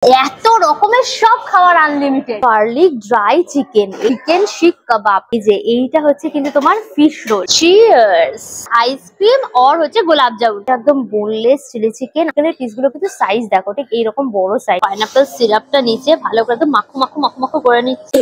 এত রকমের সব খাবার unlimited. Garlic dry chicken, chicken শিক কাবাব, এই যে এইটা হচ্ছে কিন্তু তোমার ফিশ রোল, চিয়ার্স, আইসক্রিম আর হচ্ছে গোলাপ জামুন, একদম বোনলেস চিলি চিকেন। এখানে পিস গুলো কিন্তু সাইজ দেখো ঠিক এইরকম বড় সাইজ। পাইনাপল সিরাপটা নিচে ভালো করে একদম মাখো মাখো মাখো মাখো করে নিচ্ছে।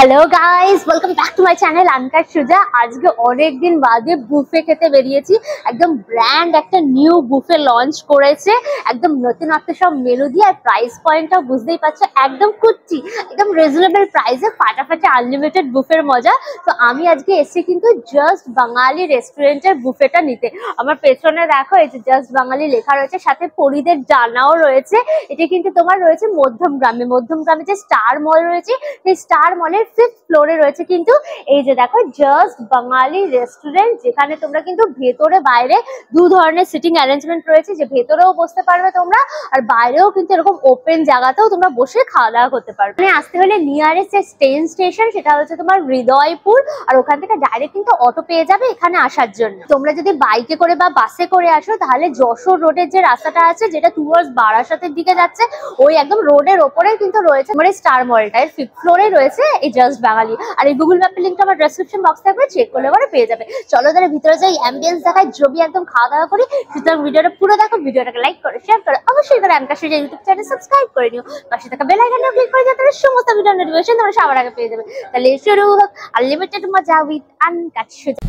Hello guys, welcome back to my channel uncut Suja. আজকে অনেকদিন বাদে বুফে খেতে বেরিয়েছি। একদম ব্র্যান্ড একটা নিউ বুফে লঞ্চ করেছে, একদম নতুনত্ব সব মেনু দিয়ে। আর প্রাইস পয়েন্টটা বুঝতেই পারছো, একদম কুচ্চি, একদম রিজনেবল প্রাইসে ফাটাফাটি আনলিমিটেড বুফের মজা। তো আমি আজকে এসেছি কিন্তু জাস্ট বাঙালি রেস্টুরেন্টের বুফেটা নিতে। আমার পেছনে দেখো এই যে জাস্ট বাঙালি লেখা রয়েছে, সাথে পরিদের ডানাও রয়েছে। এটা কিন্তু তোমার রয়েছে মধ্যমগ্রামে যে স্টার মল রয়েছে, সেই স্টার মলের 5th ফ্লোরে রয়েছে কিন্তু এই যে দেখো জাস্ট বাঙালি রেস্টুরেন্ট, যেখানে তোমরা কিন্তু ভেতরে বাইরে দু ধরনের সিটিং অ্যারেঞ্জমেন্ট রয়েছে, যে ভেতরেও বসতে পারবে তোমরা, আর বাইরেও কিন্তু এরকম ওপেন জায়গাতেও তোমরা বসে খাওয়া দাওয়া করতে পারবে। মানে আসতে হলে নিয়ারেস্ট যে ট্রেন স্টেশন সেটা হচ্ছে তোমার হৃদয়পুর, আর ওখান থেকে ডাইরেক্ট কিন্তু অটো পেয়ে যাবে এখানে আসার জন্য। তোমরা যদি বাইকে করে বা বাসে করে আসো, তাহলে যশোর রোডের যে রাস্তাটা আছে যেটা টুয়ার্ডস বারাসাতের দিকে যাচ্ছে, ওই একদম রোডের ওপরে কিন্তু রয়েছে মানে স্টার মলটা, এর 5th ফ্লোরে রয়েছে এই জাস্ট বাঙালি। আর এই গুগল ম্যাপের লিঙ্কটা আমার ডেসক্রিপশন বক্স থাকবে, চেক করলে পরে পেয়ে যাবে। চলো তাহলে ভিতরে যাই, অ্যাম্বিয়েন্স দেখাই, জমি একদম খাওয়া দাওয়া করি। সুতরাং ভিডিওটা পুরো দেখো, ভিডিওটাকে লাইক করে শেয়ার করে অবশ্যই করে আনকাট সুজা ইউটিউব চ্যানেল সাবস্ক্রাইব করে নিও। পাশে থাকা বেল আইকনে ক্লিক করে যাতে সমস্ত ভিডিও নোটিফিকেশন তোমরা সবার আগে পেয়ে যাবে। তাহলে শুরু হোক আনলিমিটেড মজা with uncut Suja.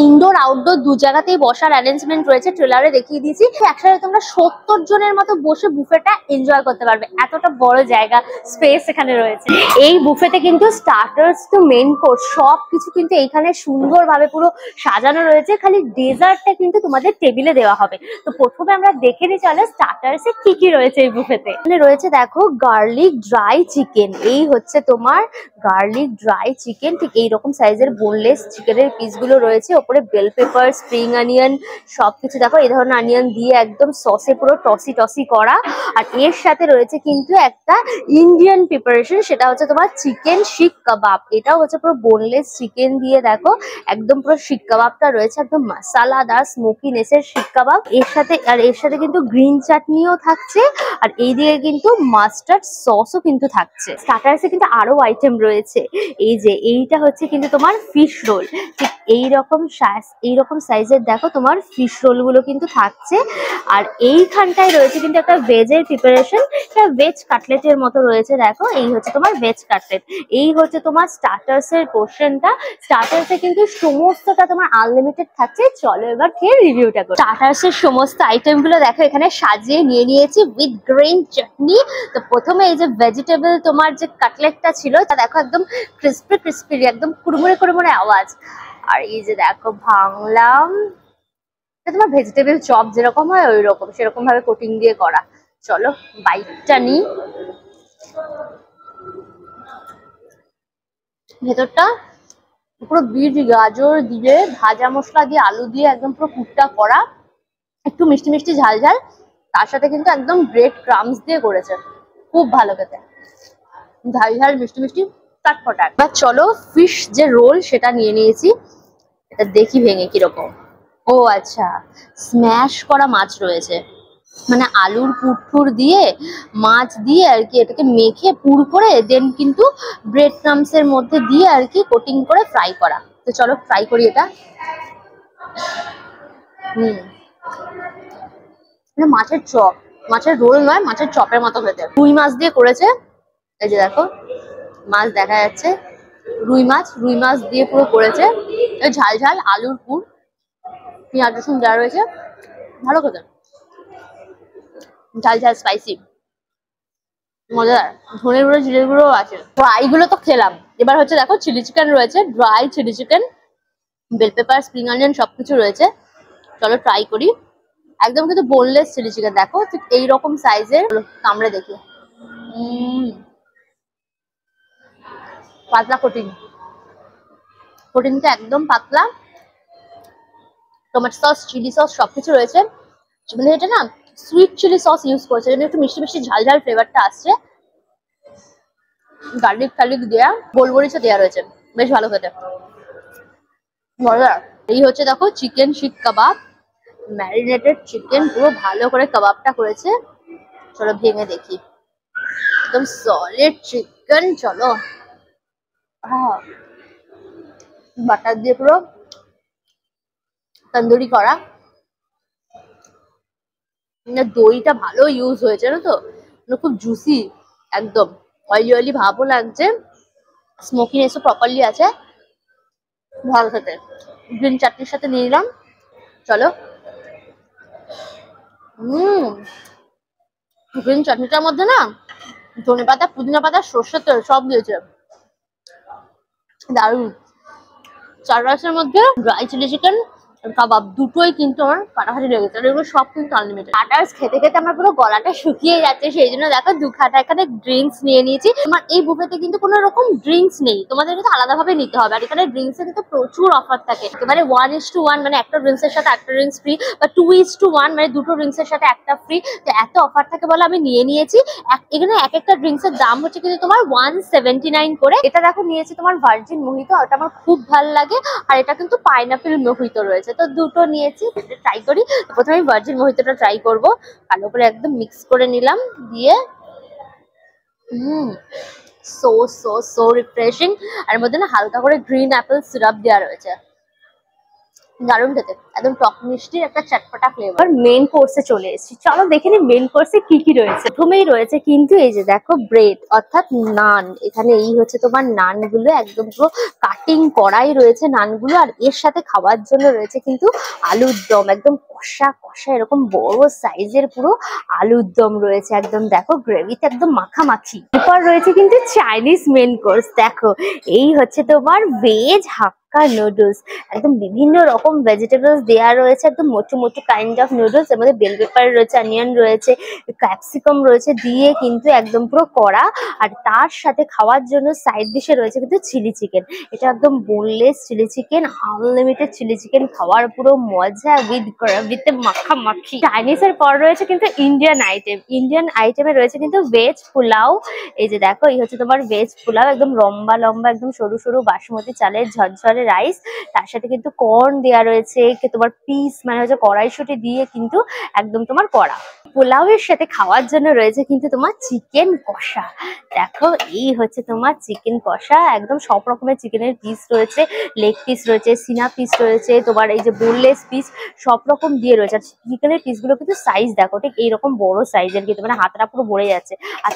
Indoor outdoor দু জায়গাতেই বসার অ্যারেঞ্জমেন্ট রয়েছে, ট্রেলারে দেখিয়ে দিয়েছি। একসাথে তোমরা 70 জনের মতো বসে বুফেটা এনজয় করতে পারবে, এতটা বড় জায়গা স্পেস এখানে রয়েছে। এই বুফেতে কিন্তু স্টার্টার্স টু মেইন কোর্স সবকিছু কিন্তু এইখানে সুন্দরভাবে পুরো সাজানো রয়েছে। খালি ডেজার্টটা কিন্তু তোমাদের টেবিলে দেওয়া হবে। তো প্রথমে আমরা দেখে নিই চলো স্টার্টার্সে কি কি রয়েছে এই বুফেতে। এখানে রয়েছে দেখো গার্লিক ড্রাই চিকেন, এই হচ্ছে তোমার গার্লিক ড্রাই চিকেন, ঠিক এইরকম সাইজের বোনলেস চিকেনের পিসগুলো রয়েছে। ওপরে বেল পেপার, স্প্রিং অনিয়ন সবকিছু দেখো এই ধরনের অনিয়ন দিয়ে একদম সসে পুরো টসি টসি করা। আর এর সাথে রয়েছে কিন্তু একটা ইন্ডিয়ান প্রিপারেশন, সেটা হচ্ছে তোমার চিকেন শিক কাবাব। এটাও হচ্ছে পুরো বোনলেস চিকেন দিয়ে দেখো একদম পুরো শিক কাবাবটা রয়েছে, একদম মশলাদার স্মোকিনেসের শিক কাবাব। এর সাথে কিন্তু গ্রিন চাটনিও থাকছে, আর এইদিকে কিন্তু মাস্টার্ড সসও কিন্তু থাকছে। স্টার্টার্সে কিন্তু আরো আইটেম রয়েছে, এই যে এইটা হচ্ছে কিন্তু তোমার ফিশ রোল, ঠিক এইরকম সাইজের দেখো তোমার ফিশ রোল গুলো কিন্তু থাকছে। আর এইখানটায় রয়েছে কিন্তু একটা ভেজের প্রিপারেশন, এটা ভেজ কাটলেটের মতো রয়েছে। দেখো এই হচ্ছে তোমার ভেজ কাটলেট, এই হচ্ছে তোমার স্টার্টার্স এর পোর্শনটা। স্টার্টার্সে কিন্তু সমস্তটা তোমার আনলিমিটেড থাকছে। চলো এবার খেয়ে রিভিউটা করি। স্টার্টার্স এর সমস্ত আইটেম গুলো দেখো এখানে সাজিয়ে নিয়ে নিয়েছি উইথ গ্রিন চাটনি। তো প্রথমে এই যে ভেজিটেবল তোমার যে কাটলেটটা ছিল তা দেখো একদম ক্রিস্পি একদম কুড়মুড়ে আওয়াজ। আর এই যে দেখো ভাঙলাম, তোমার ভেজিটেবল চপ যেরকম হয় ওই রকম সেরকম ভাবে কোটিং দিয়ে করা। চলো বাইটটা নি। ভেতরটা পুরো বিট গাজর দিয়ে ভাজা মশলা দিয়ে আলু দিয়ে একদম পুরো কুটটা করা, একটু মিষ্টি মিষ্টি ঝাল ঝাল, তার সাথে কিন্তু একদম ব্রেড ক্রামস দিয়ে করেছে, খুব ভালো খেতে, ঝাল ঝাল মিষ্টি মিষ্টি চটপটা। এবার চলো ফিশ যে রোল সেটা নিয়ে নিয়েছি, এটা দেখি ভেঙে কিরকম। ও আচ্ছা, স্ম্যাশ করা মাছ রয়েছে, মানে আলুর পুরঠুর দিয়ে মাছ দিয়ে আর কি এটাকে মেখে পুর করে দেন কিন্তু ব্রেড ক্রামস এর মধ্যে দিয়ে আর কি কোটিং করে ফ্রাই করা। তো চলো ফ্রাই করি এটা। মাছের চপ, মাছের রোল নয়, মাছের চপের মতো খেতে। রুই মাছ দিয়ে করেছে, এই যে দেখো মাছ দেখা যাচ্ছে, রুই মাছ দিয়ে পুরো করেছে, ঝাল ঝাল আলুর পুর, পেঁয়াজ রসুন দেওয়া রয়েছে, ভালো খেতে। ঝাল ঝাল স্পাইসি, মজাদার। ধনের গুঁড়ো জিরের গুঁড়ো আছে। ড্রাই গুলো তো খেলাম, এবার হচ্ছে দেখো চিলি চিকেন রয়েছে, dry chilli chicken, bell pepper, spring onion সবকিছু রয়েছে। চলো ট্রাই করি। একদম কিন্তু বোনলেস চিলি চিকেন, দেখো ঠিক এইরকম সাইজের। কামড়ে দেখি। পাতলা কোটিং, কোটিংটা একদম পাতলা। টমেটো সস, চিলি সস সবকিছু রয়েছে। মানে এটা না সুইট চিলি সস ইউজ করছে, যেন একটু মিষ্টি মিষ্টি ঝাল ঝাল ফ্লেভারটা আসছে। গার্লিক টার্লিক দেয়া, গোলমরিচও দেওয়া রয়েছে, বেশ ভালো খেতে, মজাদার। এই হচ্ছে দেখো চিকেন শিক কাবাব, ম্যারিনেটেড চিকেন, পুরো ভালো করে কাবাবটা করেছে। চলো ভেঙে দেখি, একদম সলিড চিকেন। চলো, বাটার দিয়ে পুরো তন্দুরি করা, দইটা ভালো ইউজ হয়েছে না তো, খুব জুসি, একদম অয়েলি অয়েলি ভাবও লাগছে, স্মোকিনেসও প্রপারলি আছে, ভালো খেতে। গ্রিন চাটনির সাথে নিয়ে নিলাম। চলো, গ্রিন চাটনিটার মধ্যে না ধনে পাতা, পুদিনা পাতা, সর্ষের তেল সব দিয়েছে, দারুণ। চার রাইসের মধ্যে ড্রাই চিলি চিকেন আর কাবাব দুটোই কিন্তু আমার ফাটাফাটি লেগেছে, আর এগুলো সব কিন্তু আনলিমিটেড। স্টার্টার্স খেতে খেতে আমার পুরো গলাটা শুকিয়ে যাচ্ছে, সেই জন্য দেখো দু খাটা এখানে ড্রিঙ্কস নিয়ে নিয়েছি। তোমার এই বুফেতে কিন্তু কোনো রকম ড্রিঙ্কস নেই, তোমাদের কিন্তু আলাদাভাবে নিতে হবে। আর এখানে ড্রিঙ্কস এ কিন্তু প্রচুর অফার থাকে, একেবারে 1:1, মানে একটা ড্রিঙ্কস এর সাথে একটা ড্রিঙ্কস ফ্রি, বা 2:1, মানে দুটো ড্রিঙ্কস এর সাথে একটা ফ্রি। তো এত অফার থাকে বলে আমি নিয়ে নিয়েছি। এখানে এক একটা ড্রিঙ্কস এর দাম হচ্ছে কিন্তু তোমার 179 করে। এটা দেখো নিয়েছি তোমার ভার্জিন মোহিতো, ওটা আমার খুব ভালো লাগে। আর এটা কিন্তু পাইনাপেল মোহিতো রয়েছে, তো দুটো নিয়েছি, ট্রাই করি। প্রথমে আমি ভার্জিন মোহিতোটা ট্রাই করবো, ভালো করে একদম মিক্স করে নিলাম, দিয়ে সো সো সো রিফ্রেশিং। আর মধ্যে না হালকা করে গ্রিন অ্যাপেল সিরাপ দেওয়া রয়েছে, দারুণ খেতে, একদম টক মিষ্টির একটা চটপটা ফ্লেভার। মেন কোর্সে চলে এসেছি, চলো দেখে নি মেন কোর্সে কি কি রয়েছে। প্রথমেই রয়েছে কিন্তু এই যে দেখো ব্রেড, অর্থাৎ নান। এখানে এই হচ্ছে তোমার নানগুলো, একদম পুরো কাটিং করাই রয়েছে নানগুলো। আর এর সাথে খাওয়ার জন্য রয়েছে কিন্তু আলুর দম, একদম কষা কষা এরকম বড় সাইজের পুরো আলুর দম রয়েছে, একদম দেখো গ্রেভিতে একদম মাখামাখি। এরপর রয়েছে কিন্তু চাইনিজ মেন কোর্স, দেখো এই হচ্ছে তোমার ভেজ হাক্কা নুডলস, একদম বিভিন্ন রকম ভেজিটেবলস দেওয়া রয়েছে, একদম মোটু মোটু কাইন্ড অফ নুডলস। এর মধ্যে বেল পেপার রয়েছে, অনিয়ন রয়েছে, ক্যাপসিকাম রয়েছে, দিয়ে কিন্তু একদম পুরো করা। আর তার সাথে খাওয়ার জন্য সাইড ডিশে রয়েছে কিন্তু চিলি চিকেন, এটা একদম boneless chilli chicken, unlimited chilli chicken খাওয়ার পুরো মজা উইথ মাখামাখি। চাইনিজ এর পর রয়েছে কিন্তু ইন্ডিয়ান আইটেম, ইন্ডিয়ান আইটেমে রয়েছে কিন্তু ভেজ পোলাও। এই যে দেখো এই হচ্ছে তোমার ভেজ পোলাও, একদম লম্বা লম্বা, একদম সরু সরু বাসমতি চালের ঝরঝরে রাইস, তার সাথে কিন্তু কর্ন দেওয়া রয়েছে, তোমার পিস মানে হচ্ছে কড়াইশুঁটি দিয়ে কিন্তু একদম তোমার করা। পোলাওয়ের সাথে খাওয়ার জন্য রয়েছে কিন্তু তোমার চিকেন কষা, দেখো এই হচ্ছে তোমার চিকেন কষা, একদম সব রকমের চিকেনের পিস রয়েছে, লেগ পিস রয়েছে, সিনা পিস রয়েছে, তোমার এই যে বোনলেস পিস সব রকম দিয়ে রয়েছে। আর চিকেনের পিসগুলো কিন্তু সাইজ দেখো ঠিক এইরকম বড় সাইজের, কিন্তু মানে হাতটা পুরো ভরে যাচ্ছে। আর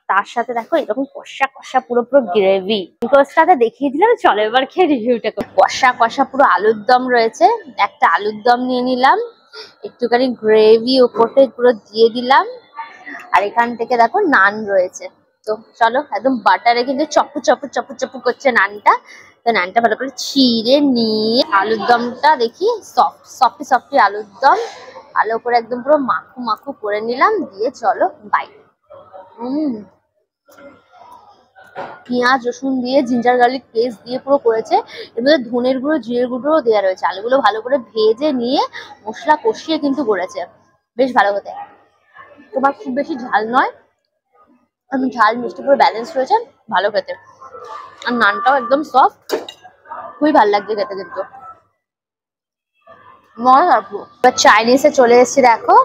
তার সাথে দেখো এরকম কষা কষা পুরো পুরো গ্রেভি। কোর্সটাতে দেখিয়ে দিলাম, চলো এবার খেয়ে রিভিউটা করো। কষা কষা পুরো আলুর দম রয়েছে, একটা আলুর দম নিয়ে নিলাম, একটুখানি গ্রেভি উপরে পুরো দিয়ে দিলাম। আর এখান থেকে দেখো নান রয়েছে, তো চলো একদম বাটারে কিন্তু চপু চপু চপু চপু করছে নানটা। তো নানটা ভালো করে ছিঁড়ে নিয়ে আলুর দমটা দেখি সফটি সফটি আলুর দম ভালো করে একদম পুরো মাখু মাখু করে নিলাম, দিয়ে চলো বাই। পেঁয়াজ রসুন দিয়ে জিঞ্জার গার্লিক পেস্ট দিয়ে পুরো করেছে, এর মধ্যে ধনের গুঁড়ো জিরের গুঁড়ো দেওয়া রয়েছে। আলুগুলো ভালো করে ভেজে নিয়ে মশলা কষিয়ে কিন্তু করেছে, বেশ ভালো হতে। তোমার খুব বেশি ঝাল নয়, ঝাল মিষ্টি পুরো ব্যালেন্স রয়েছে, ভালো খেতে। আর নানটাও একদম সফট, খুবই ভালো লাগছে খেতে কিন্তু। চাইনিজে চলে এসেছি, দেখো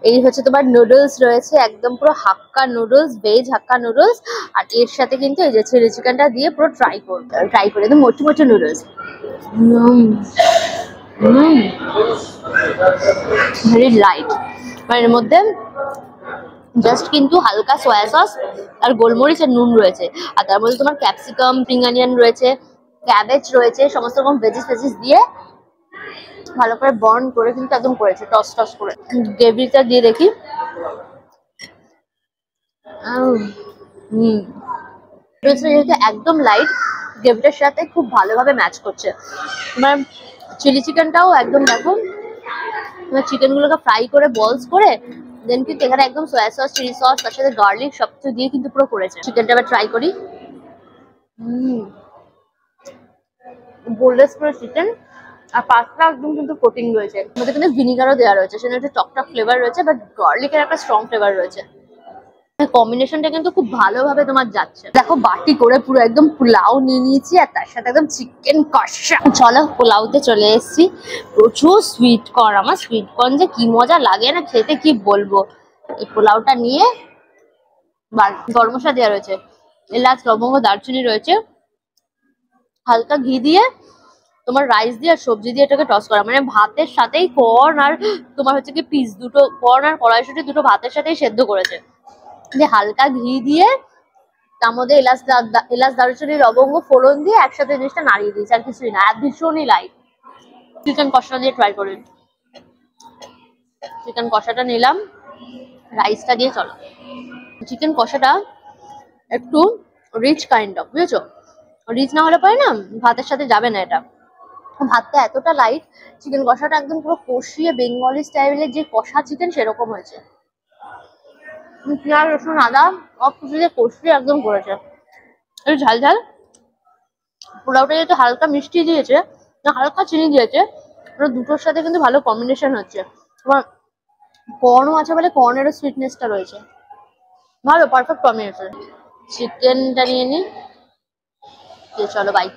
এই হচ্ছে তোমার নুডলস রয়েছে, একদম পুরো হাক্কা নুডলস, ভেজ হাক্কা নুডলস। আর এর সাথে কিন্তু এই যে চিলি চিকেনটা দিয়ে পুরো ট্রাই করে একদম মোটু মোটু নুডলস, ভেরি লাইট। মানে এর মধ্যে জাস্ট কিন্তু হালকা সয়া সস আর গোলমরিচ আর নুন রয়েছে, আর তার মধ্যে তোমার ক্যাপসিকাম, স্প্রিং অনিয়ন রয়েছে, ক্যাবেজ রয়েছে, সমস্ত রকম ভেজিস দিয়ে ভালো করে বর্ন করে কিন্তু একদম করেছে, টস টস করে। গ্রেভিটা দিয়ে দেখি, হুম, যেহেতু একদম লাইট, গ্রেভিটার সাথে খুব ভালোভাবে ম্যাচ করছে। তোমার চিলি চিকেনটাও একদম দেখো, তোমার চিকেন গুলোকে ফ্রাই করে বলস করে দেন কিন্তু এখানে একদম সয়া সস, চিলি সস, তার সাথে গার্লিক সবকিছু দিয়ে কিন্তু পুরো করেছে। চিকেনটা আবার ট্রাই করি। বোনলেস করে চিকেন, আর পাঁচটা একদম কিন্তু কোটিং রয়েছে, মধ্যে কিন্তু ভিনিগারও দেওয়া রয়েছে, সেটা একটা টকটক ফ্লেভার রয়েছে, বাট গার্লিকের একটা স্ট্রং ফ্লেভার রয়েছে। কম্বিনেশনটা কিন্তু খুব ভালোভাবে তোমার যাচ্ছে। দেখো বাটি করে পুরো একদম পোলাও নিয়ে নিয়েছি, আর তার সাথে একদম চিকেন কষা। চলো পোলাওতে চলে এসেছি। প্রচুর সুইট কর্ন, আমার সুইট কর্ন যে কি মজা লাগে না খেতে, কি বলবো। এই পোলাওটা নিয়ে গরম মশলা দেওয়া রয়েছে, এলাচ, লবঙ্গ, দারচিনি রয়েছে, হালকা ঘি দিয়ে তোমার রাইস দিয়ে আর সবজি দিয়ে এটাকে টস করা, মানে ভাতের সাথেই কর্ন আর তোমার হচ্ছে কি পিস দুটো কর্ন আর কড়াইশুঁটি দুটো ভাতের সাথেই সেদ্ধ করেছে, যে হালকা ঘি দিয়ে তার মধ্যে এলাচ, দারুচিনি, লবঙ্গ ফোড়ন দিয়ে একসাথে জিনিসটা নাড়িয়ে দিয়েছে, আর কিছুই না। ভীষণই লাইট। চিকেন কষা দিয়ে ট্রাই করি। চিকেন কষাটা নিলাম, রাইসটা দিয়ে চলো। চিকেন কষাটা একটু রিচ কাইন্ড অফ, বুঝেছো? রিচ না হলে পরে না ভাতের সাথে যাবে না এটা। ভাতটা এতটা লাইট, চিকেন কষাটা একদম পুরো কষিয়ে বেঙ্গলি স্টাইলের যে কষা চিকেন সেরকম হয়েছে। পেঁয়াজ, রসুন, আদা সব কিছু দিয়ে কষিয়ে একদম করেছে, একটু ঝাল ঝাল। পোলাওটা যেহেতু হালকা মিষ্টি দিয়েছে, হালকা চিনি দিয়েছে, দুটোর সাথে কিন্তু ভালো কম্বিনেশন হচ্ছে। তোমার কর্নও আছে বলে কর্নেরও সুইটনেসটা রয়েছে, ভালো পারফেক্ট কম্বিনেশন। চিকেনটা নিয়ে নি, চলো বাই।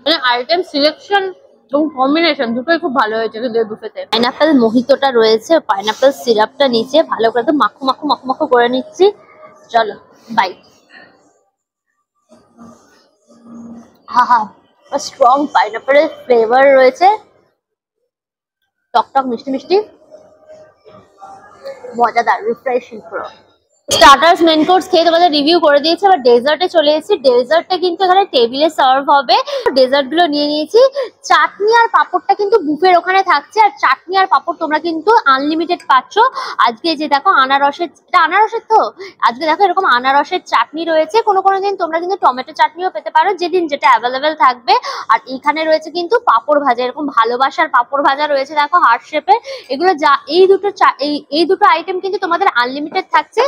মানে আইটেম সিলেকশন এবং কম্বিনেশন দুটোই খুব ভালো হয়েছে কিন্তু এই বুফেতে। পাইনাপেল মোহিতোটা রয়েছে, পাইনাপেল সিরাপটা নিচে ভালো করে মাখো মাখো মাখো মাখো করে নিচ্ছি। চলো বাই। হা স্ট্রং পাইনাপেলের ফ্লেভার রয়েছে, টক মিষ্টি মিষ্টি, মজাদার, রিফ্রেশিং পুরো। স্টার্টার্স, মেন কোর্স খেয়ে তোমাদের রিভিউ করে দিয়েছি, আবার ডেজার্টে চলে এসেছি। ডেজার্টটা কিন্তু এখানে টেবিলে সার্ভ হবে। ডেজার্ট গুলো নিয়ে নিয়েছি। চাটনি আর পাঁপড়টা কিন্তু বুফের ওখানে থাকছে, আর চাটনি আর পাঁপড় তোমরা কিন্তু আনলিমিটেড পাচ্ছ। আজকে যে দেখো আনারসের, এটা আনারসের তো, আজকে দেখো এরকম আনারসের চাটনি রয়েছে। কোনো কোনো দিন তোমরা কিন্তু টমেটো চাটনিও পেতে পারো, যেদিন যেটা অ্যাভেলেবেল থাকবে। আর এখানে রয়েছে কিন্তু পাঁপড় ভাজা, এরকম ভালোবাসার পাঁপড় ভাজা রয়েছে দেখো হার্ট শেপের। এগুলো যা এই দুটো আইটেম কিন্তু তোমাদের আনলিমিটেড থাকছে।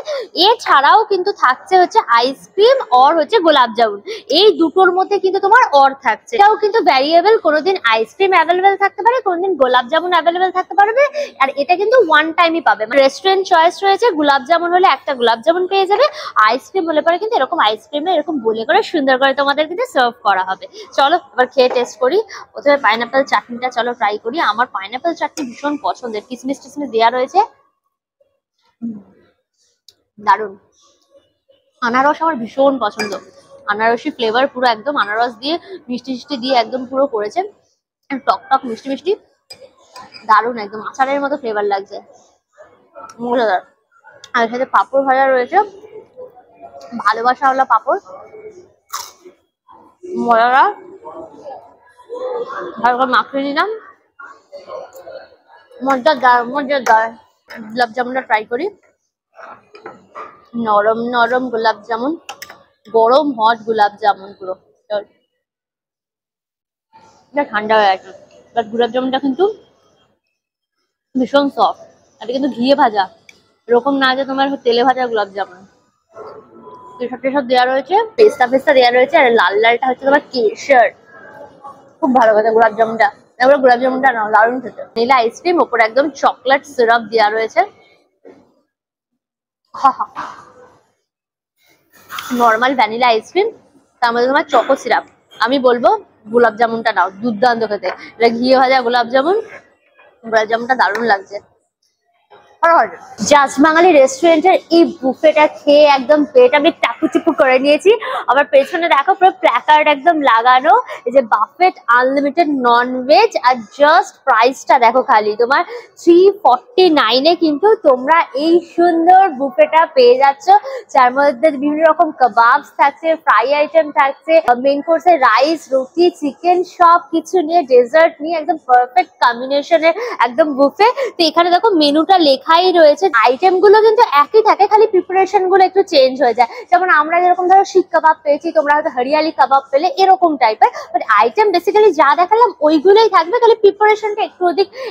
এছাড়াও কিন্তু থাকছে হচ্ছে আইসক্রিম আর হচ্ছে গোলাপ জামুন, এই দুটোর মধ্যে কিন্তু তোমার অর থাকছে। এটাও কিন্তু ভ্যারিয়েবল, কোনোদিন আইসক্রিম অ্যাভেলেবেল থাকতে পারে, কোনোদিন গোলাপ জামুন অ্যাভেলেবেল থাকতে পারবে। আর এটা কিন্তু ওয়ান টাইমই পাবে, রেস্টুরেন্ট চয়েস রয়েছে। গোলাপ জামুন হলে একটা গোলাপ জামুন পেয়ে যাবে, আইসক্রিম হলে পরে কিন্তু এরকম আইসক্রিমে এরকম বলে করে সুন্দর করে তোমাদের কিন্তু সার্ভ করা হবে। চলো এবার খেয়ে টেস্ট করি। প্রথমে পাইনাপেল চাটনিটা চলো ট্রাই করি। আমার পাইনাপেল চাটনি ভীষণ পছন্দের, কিসমিস টিসমিস দেওয়া রয়েছে, দারুন। আনারস আমার ভীষণ পছন্দ, আনারসি ফ্লেভার পুরো একদম, আনারস দিয়ে মিষ্টি মিষ্টি দিয়ে একদম পুরো করেছে, টক টক মিষ্টি মিষ্টি, দারুন, একদম আচারের মতো ফ্লেভার লাগছে, মজাদার। আর সাথে পাঁপড় ভাজা রয়েছে, ভালোবাসাওয়ালা পাঁপড়, মজাদার। ভালো করে মাখিয়ে নিলাম, মজাদার মজাদার। গোলাপ জামুনটা ট্রাই করি। নরম নরম গোলাপ জামুন, গরম হট গোলাপ জামুন পুরো, ঠান্ডা হয়ে আছে, বাট গোলাপ জামুনটা কিন্তু ভীষণ সফট। এটা কিন্তু ঘিয়ে ভাজা, এরকম না যে তোমার তেলে ভাজা গোলাপ জামুন। কেশর টেশর দেওয়া রয়েছে, পেস্তা পেস্তা দেওয়া রয়েছে, আর লাল লালটা হচ্ছে তোমার কেশর। খুব ভালো কথা গোলাপ জামুনটা, এবার গোলাপ জামুনটা নাও, দারুণ খেতে। নীলা আইসক্রিম, ওপরে একদম চকলেট সিরাপ দেওয়া রয়েছে। নর্মাল ভ্যানিলা আইসক্রিম, তার মধ্যে তোমার চকো সিরাপ। আমি বলবো গোলাপ জামুনটা নাও, দুর্দান্ত খেতে। এটা ঘিয়ে ভাজা গোলাপ জামুন, গোলাপ জামুনটা দারুণ লাগছে। জাস্ট বাঙালি রেস্টুরেন্টের এই বুফেটা খেয়ে একদম পেট আমি চুপু করে নিয়েছি। আবার পেছনে দেখো পুরো প্ল্যাকার্ড একদম লাগানো, এই যে বাফেট আনলিমিটেড নন ভেজ। আর জাস্ট প্রাইসটা দেখো খালি, তোমার 349 এ কিন্তু তোমরা এই সুন্দর বুফেটা পেয়ে যাচ্ছ, যার মধ্যে বিভিন্ন রকম কাবাবস থাকছে, ফ্রাই আইটেম থাকছে, মেইন কোর্সে রাইস, রুটি, চিকেন সব কিছু নিয়ে, ডেজার্ট নিয়ে একদম পারফেক্ট কম্বিনেশনের একদম বুফে। তো এখানে দেখো মেনুটা লেখাই রয়েছে, আইটেম গুলো কিন্তু একই থাকে, খালি প্রিপারেশন গুলো একটু চেঞ্জ হয়ে যায়। যেমন আমরা যেরকম ধরো শিক কাবাব পেয়েছি, তোমরা হয়তো হরিয়ালি কাবাব পেলে, এরকম টাইপের। বাট আইটেম বেসিক্যালি যা দেখালাম ওইগুলোই থাকবে, খালি প্রিপারেশনটা একটু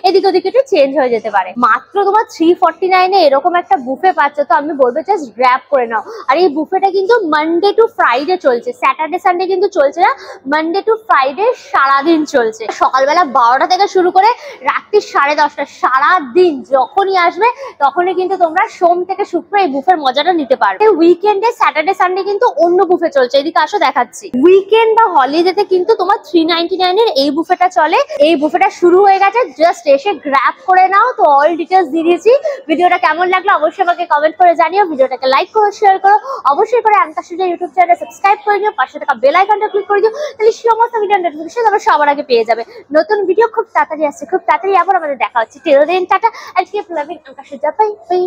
এদিক ওদিক একটু চেঞ্জ হয়ে যেতে পারে। মাত্র তোমার 349 এ এরকম একটা বুফে পাচ্ছ, তো আমি বলবো জাস্ট গ্র্যাব করে নাও। আর এই বুফেটা কিন্তু মানডে টু ফ্রাইডে চলছে, স্যাটারডে সানডে কিন্তু চলছে না, মানডে টু ফ্রাইডে সারাদিন চলছে। সকালবেলা 12টা থেকে শুরু করে রাত্রি 10:30, সারাদিন যখনই আসবে তখনই কিন্তু তোমরা সোম থেকে শুক্র এই বুফের মজাটা নিতে পারবে। উইকেন্ডে স্যাটারডে সানডে কিন্তু অন্য বুফে চলছে, এদিকে আসো দেখাচ্ছি। উইকেন্ড বা হলিডেতে কিন্তু তোমার 399 এর এই বুফেটা চলে। এই বুফেটা শুরু হয়ে গেছে, জাস্ট এসে গ্র্যাব করে নাও। তো অল ডিটেলস দিয়ে দিয়েছি। ভিডিওটা কেমন লাগলো অবশ্যই আমাকে কমেন্ট করে জানিও। ভিডিওটাকে লাইক করো, শেয়ার করো, অবশ্যই করে আঙ্কাশুজা ইউটিউব চ্যানেল সাবস্ক্রাইব করে নিও, পাশে থাকা বেল আইকনটা ক্লিক করে দিও, তাহলে সমস্ত ভিডিও নোটিফিকেশন তোমরা সবার আগে পেয়ে যাবে। নতুন ভিডিও খুব তাড়াতাড়ি আসছে, খুব তাড়াতাড়ি আবার আমাদের দেখা হচ্ছে। Till then tata, and keep loving আঙ্কাশুজা। Bye by.